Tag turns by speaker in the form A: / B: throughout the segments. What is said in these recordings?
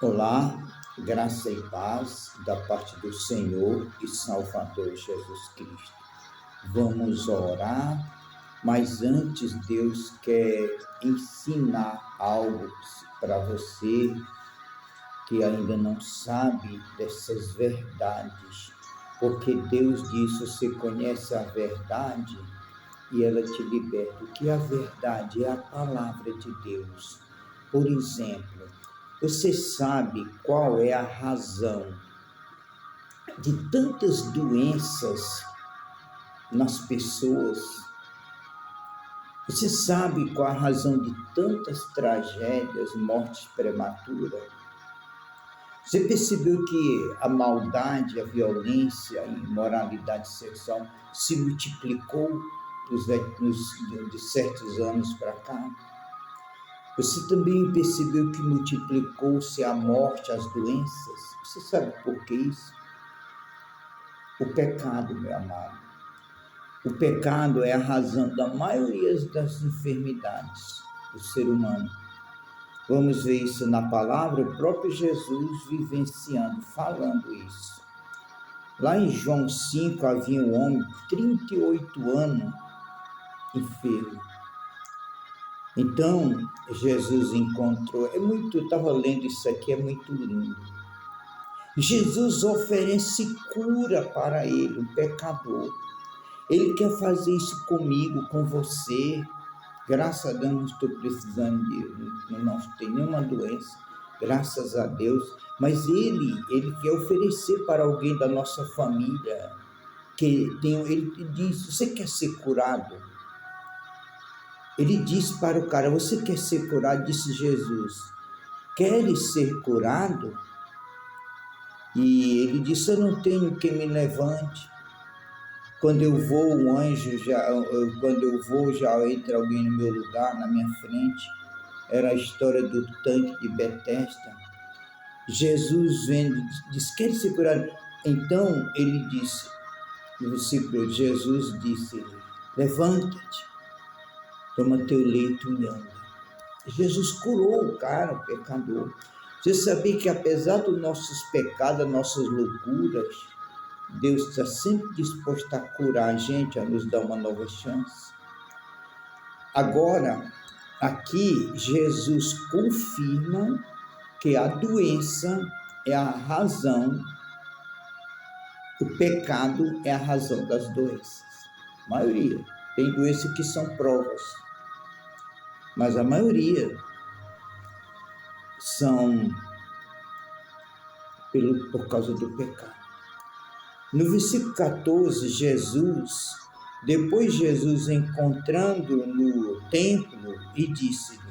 A: Olá, graça e paz da parte do Senhor e Salvador Jesus Cristo. Vamos orar, mas antes Deus quer ensinar algo para você que ainda não sabe dessas verdades, porque Deus diz: você conhece a verdade e ela te liberta. O que é a verdade? É a palavra de Deus. Por exemplo, você sabe qual é a razão de tantas doenças nas pessoas? Você sabe qual a razão de tantas tragédias, mortes prematuras? Você percebeu que a maldade, a violência, a imoralidade sexual se multiplicou de certos anos para cá? Você também percebeu que multiplicou-se a morte, as doenças? Você sabe por que isso? O pecado, meu amado. O pecado é a razão da maioria das enfermidades do ser humano. Vamos ver isso na palavra, o próprio Jesus vivenciando, falando isso. Lá em João 5 havia um homem de 38 anos enfermo. Então, Jesus encontrou, estava lendo isso aqui, é muito lindo. Jesus oferece cura para ele, um pecador. Ele quer fazer isso comigo, com você. Graças a Deus não estou precisando não tenho nenhuma doença, graças a Deus. Mas ele quer oferecer para alguém da nossa família, ele diz: você quer ser curado? Ele disse para o cara: você quer ser curado? Disse Jesus: queres ser curado? E ele disse: eu não tenho quem me levante. Quando eu vou, um anjo já entra alguém no meu lugar, na minha frente. Era a história do tanque de Betesda. Jesus vendo, disse: queres ser curado? Então ele disse, no versículo, Jesus disse: levanta-te, toma teu leito e anda. Jesus curou o cara, o pecador. Você sabia que apesar dos nossos pecados, das nossas loucuras, Deus está sempre disposto a curar a gente, a nos dar uma nova chance? Agora, aqui Jesus confirma que a doença é a razão, o pecado é a razão das doenças. A maioria. Tem doenças que são provas, mas a maioria são por causa do pecado. No versículo 14, depois Jesus encontrando no templo e disse-lhe: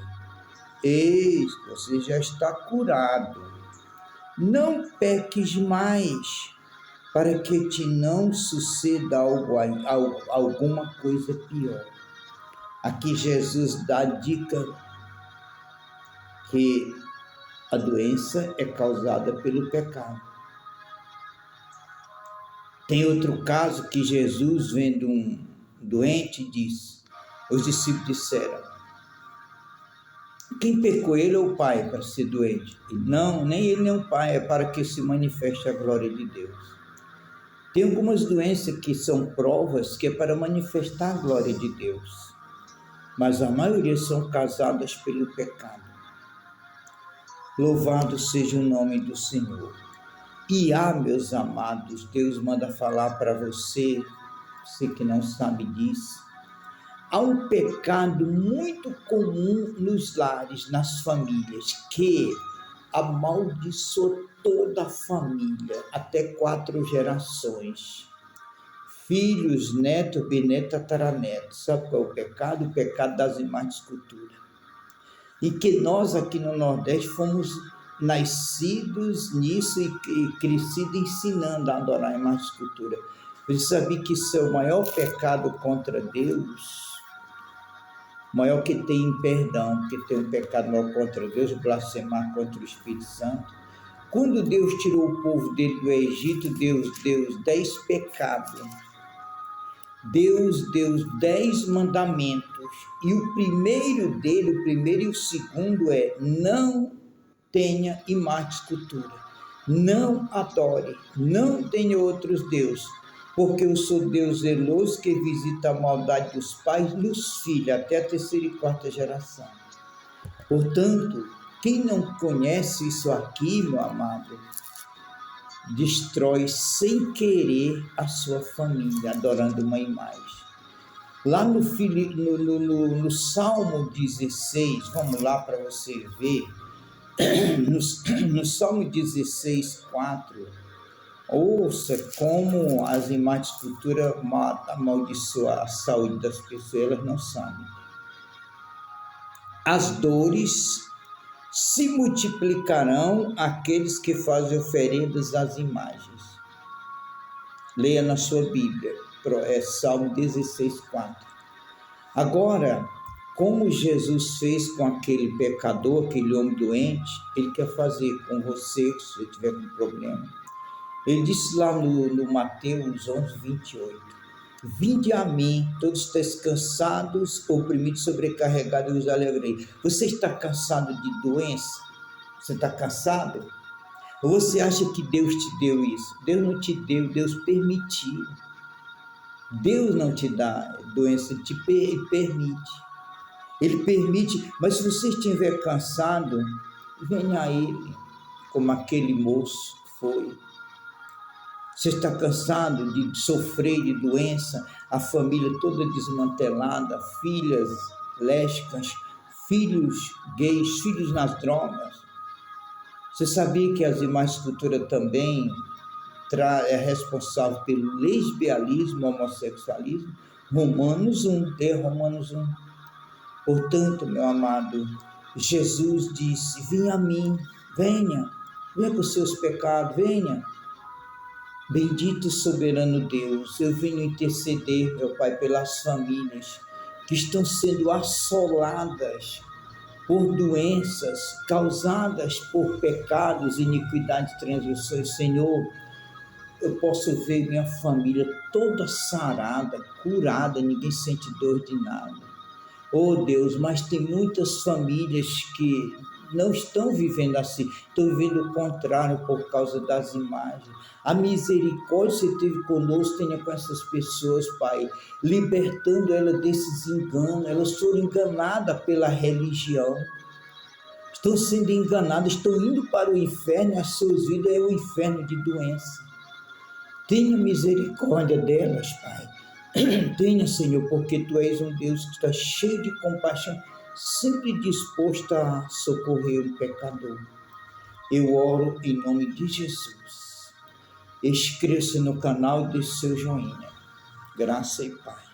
A: eis, você já está curado, não peques mais, para que te não suceda alguma coisa pior. Aqui Jesus dá a dica que a doença é causada pelo pecado. Tem outro caso que Jesus, vendo um doente, disse, os discípulos disseram: quem pecou, ele ou o pai, para ser doente? Não, nem ele nem o pai, é para que se manifeste a glória de Deus. Tem algumas doenças que são provas que é para manifestar a glória de Deus, mas a maioria são causadas pelo pecado. Louvado seja o nome do Senhor. E meus amados, Deus manda falar para você que não sabe disso. Há um pecado muito comum nos lares, nas famílias, que amaldiçoa toda a família, até 4 gerações. Filhos, netos, bisnetos, tataranetos. Sabe qual é o pecado? O pecado das imagens de escultura. E que nós aqui no Nordeste fomos nascidos nisso e crescidos ensinando a adorar a imagem de escultura. Você sabia que isso é o maior pecado contra Deus? Maior que tem perdão, porque tem um pecado maior contra Deus, blasfemar contra o Espírito Santo. Quando Deus tirou o povo dele do Egito, Deus deu 10 pecados. Deus deu 10 mandamentos. E o primeiro dele, o primeiro e o segundo é: não tenha imagem de escultura. Não adore, não tenha outros deuses, porque eu sou Deus zeloso que visita a maldade dos pais nos filhos, até a terceira e quarta geração. Portanto, quem não conhece isso aqui, meu amado, destrói sem querer a sua família, adorando uma imagem. Lá no Salmo 16, vamos lá para você ver, no Salmo 16, 4, ouça como as imagens de escultura amaldiçoam a saúde das pessoas, elas não sabem. As dores se multiplicarão aqueles que fazem oferendas às imagens. Leia na sua Bíblia, Salmo 16, 4. Agora, como Jesus fez com aquele pecador, aquele homem doente, ele quer fazer com você, se você tiver com problema. Ele disse lá no Mateus 11, 28, vinde a mim, todos estáis cansados, oprimidos, sobrecarregados, eu os alegrei. Você está cansado de doença? Você está cansado? Ou você acha que Deus te deu isso? Deus não te deu, Deus permitiu. Deus não te dá doença, Ele permite. Ele permite, mas se você estiver cansado, venha a Ele, como aquele moço foi. Você está cansado de sofrer de doença, a família toda desmantelada, filhas lésbicas, filhos gays, filhos nas drogas. Você sabia que as imagens de escultura também é responsável pelo lesbianismo, homossexualismo? Romanos 1, Romanos 1. Portanto, meu amado, Jesus disse, venha a mim, venha com os seus pecados, venha. Bendito soberano Deus, eu venho interceder, meu Pai, pelas famílias que estão sendo assoladas por doenças causadas por pecados, iniquidades, transgressões. Senhor, eu posso ver minha família toda sarada, curada, ninguém sente dor de nada. Oh Deus, mas tem muitas famílias que não estão vivendo assim, estão vivendo o contrário por causa das imagens. A misericórdia que você teve conosco, tenha com essas pessoas, Pai, libertando elas desses enganos. Elas foram enganadas pela religião, estão sendo enganadas, estão indo para o inferno, as suas vidas é o inferno de doença. Tenha misericórdia delas, Pai. Tenha, Senhor, porque Tu és um Deus que está cheio de compaixão, sempre disposto a socorrer o pecador. Eu oro em nome de Jesus. Inscreva-se no canal e deixe seu joinha. Graça e paz.